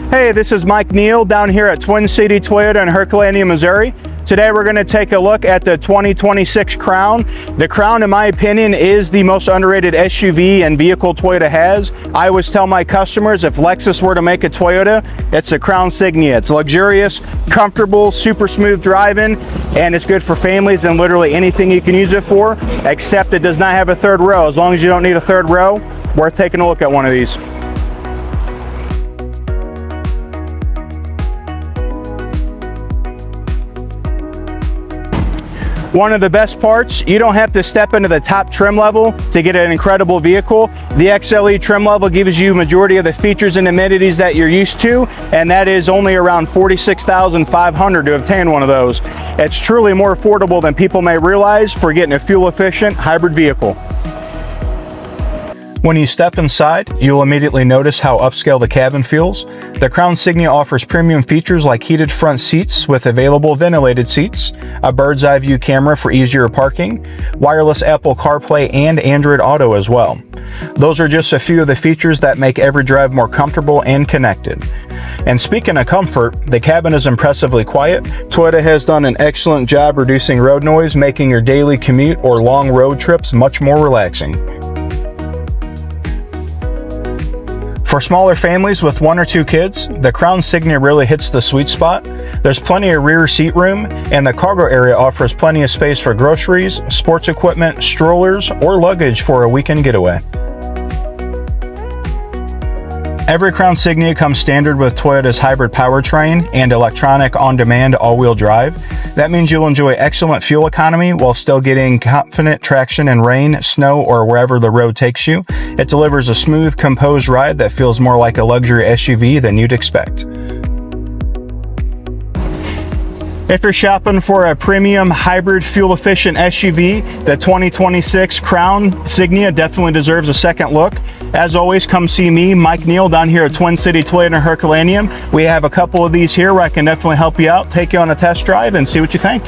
Hey, this is Mike Neal down here at Twin City Toyota in Herculaneum, Missouri. Today we're going to take a look at the 2026 Crown. The Crown, in my opinion, is the most underrated SUV and vehicle Toyota has. I always tell my customers, if Lexus were to make a Toyota, it's the Crown Signia. It's luxurious, comfortable, super smooth driving, and it's good for families and literally anything you can use it for, except it does not have a third row. As long as you don't need a third row, worth taking a look at one of these. One of the best parts, you don't have to step into the top trim level to get an incredible vehicle. The XLE trim level gives you majority of the features and amenities that you're used to, and that is only around $46,500 to obtain one of those. It's truly more affordable than people may realize for getting a fuel-efficient hybrid vehicle. When you step inside, you'll immediately notice how upscale the cabin feels. The Crown Signia offers premium features like heated front seats with available ventilated seats, a bird's eye view camera for easier parking, wireless Apple CarPlay and Android Auto as well. Those are just a few of the features that make every drive more comfortable and connected. And speaking of comfort, the cabin is impressively quiet. Toyota has done an excellent job reducing road noise, making your daily commute or long road trips much more relaxing. For smaller families with 1 or 2 kids, the Crown Signia really hits the sweet spot. There's plenty of rear seat room, and the cargo area offers plenty of space for groceries, sports equipment, strollers, or luggage for a weekend getaway. Every Crown Signia comes standard with Toyota's hybrid powertrain and electronic on-demand all-wheel drive. That means you'll enjoy excellent fuel economy while still getting confident traction in rain, snow, or wherever the road takes you. It delivers a smooth, composed ride that feels more like a luxury SUV than you'd expect. If you're shopping for a premium hybrid fuel-efficient SUV, the 2026 Crown Signia definitely deserves a second look. As always, come see me, Mike Neal, down here at Twin City Toyota Herculaneum. We have a couple of these here where I can definitely help you out, take you on a test drive, and see what you think.